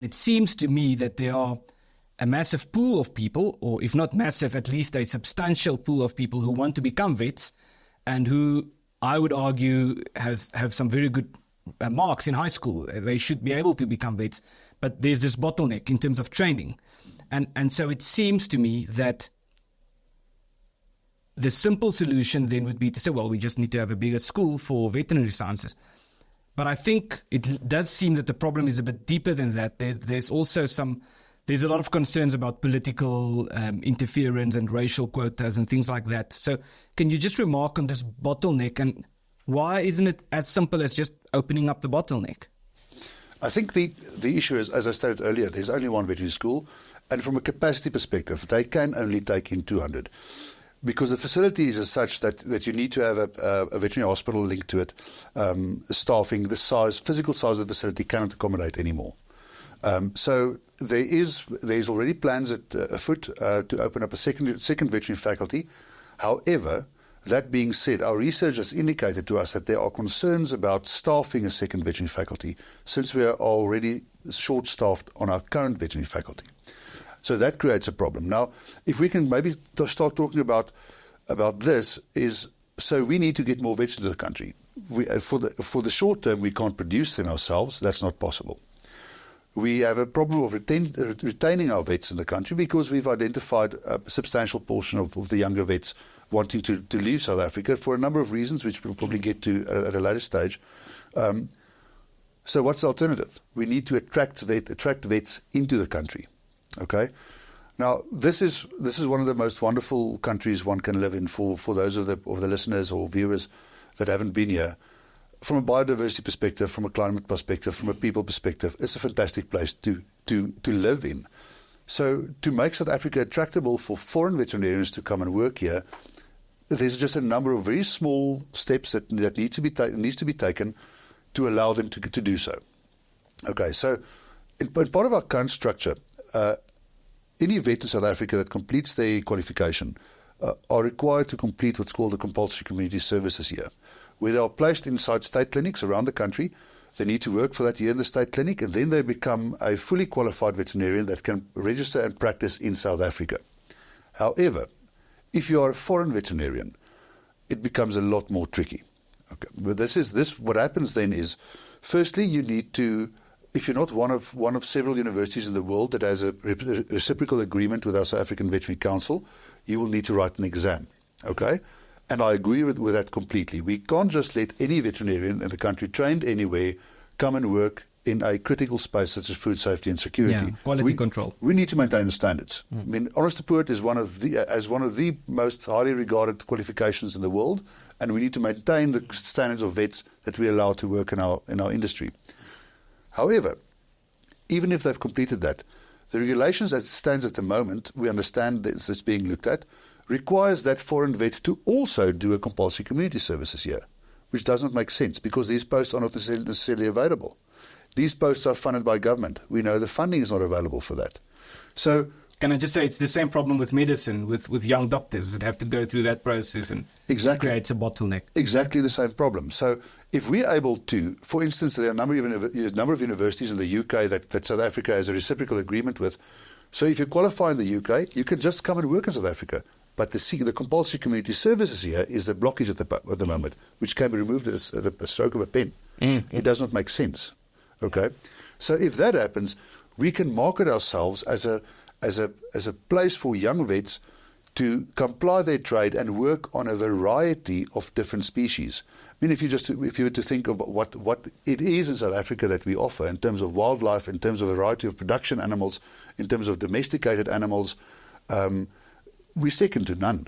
It seems to me that there are a massive pool of people, or if not massive, at least a substantial pool of people who want to become vets and who I would argue have some very good marks in high school. They should be able to become vets, but there's this bottleneck in terms of training. And so it seems to me that the simple solution then would be to say, well, we just need to have a bigger school for veterinary sciences. But I think it does seem that the problem is a bit deeper than that. There's also there's a lot of concerns about political interference and racial quotas and things like that. So can you just remark on this bottleneck, and why isn't it as simple as just opening up the bottleneck? I think the issue is, as I stated earlier, there's only one veterinary school, and from a capacity perspective, they can only take in 200. Because the facility is as such that you need to have a veterinary hospital linked to it. Staffing, the size, physical size of the facility cannot accommodate anymore. So there's already plans afoot to open up a second veterinary faculty. However, that being said, our research has indicated to us that there are concerns about staffing a second veterinary faculty, since we are already short-staffed on our current veterinary faculty. So that creates a problem. Now, if we can maybe start talking about this, is so we need to get more vets into the country. For the short term, we can't produce them ourselves. That's not possible. We have a problem of retaining our vets in the country because we've identified a substantial portion of the younger vets wanting to leave South Africa for a number of reasons, which we'll probably get to at a later stage. So what's the alternative? We need to attract vets into the country. Okay, now this is one of the most wonderful countries one can live in for those of the listeners or viewers that haven't been here. From a biodiversity perspective, from a climate perspective, from a people perspective, it's a fantastic place to live in. So to make South Africa attractable for foreign veterinarians to come and work here, there's just a number of very small steps that needs to be taken to allow them to do so. Okay, so in part of our current structure, any vet in South Africa that completes their qualification are required to complete what's called the compulsory community services year, where they are placed inside state clinics around the country. They need to work for that year in the state clinic, and then they become a fully qualified veterinarian that can register and practice in South Africa. However, if you are a foreign veterinarian, it becomes a lot more tricky. Okay, but what happens then is, firstly, you need to, if you're not one of several universities in the world that has a reciprocal agreement with our South African Veterinary Council, you will need to write an exam. Okay? And I agree with that completely. We can't just let any veterinarian in the country trained anywhere come and work in a critical space such as food safety and security. Yeah, quality control. We need to maintain the standards. I mean, honest to put, is one of the most highly regarded qualifications in the world, and we need to maintain the standards of vets that we allow to work in our industry. However, even if they've completed that, the regulations as it stands at the moment, we understand that it's being looked at, requires that foreign vet to also do a compulsory community services year, which does not make sense because these posts are not necessarily available. These posts are funded by government. We know the funding is not available for that. So, can I just say it's the same problem with medicine, with young doctors that have to go through that process, and exactly creates a bottleneck. Exactly the same problem. So if we're able to, for instance, there are a number of universities in the UK that South Africa has a reciprocal agreement with. So if you qualify in the UK, you can just come and work in South Africa. But the compulsory community services here is the blockage at the moment, which can be removed at a stroke of a pen. It does not make sense. Okay, so if that happens, we can market ourselves as a place for young vets to comply their trade and work on a variety of different species. I mean, if you were to think about what it is in South Africa that we offer in terms of wildlife, in terms of a variety of production animals, in terms of domesticated animals, we're second to none.